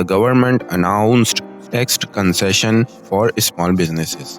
The government announced tax concession for small businesses۔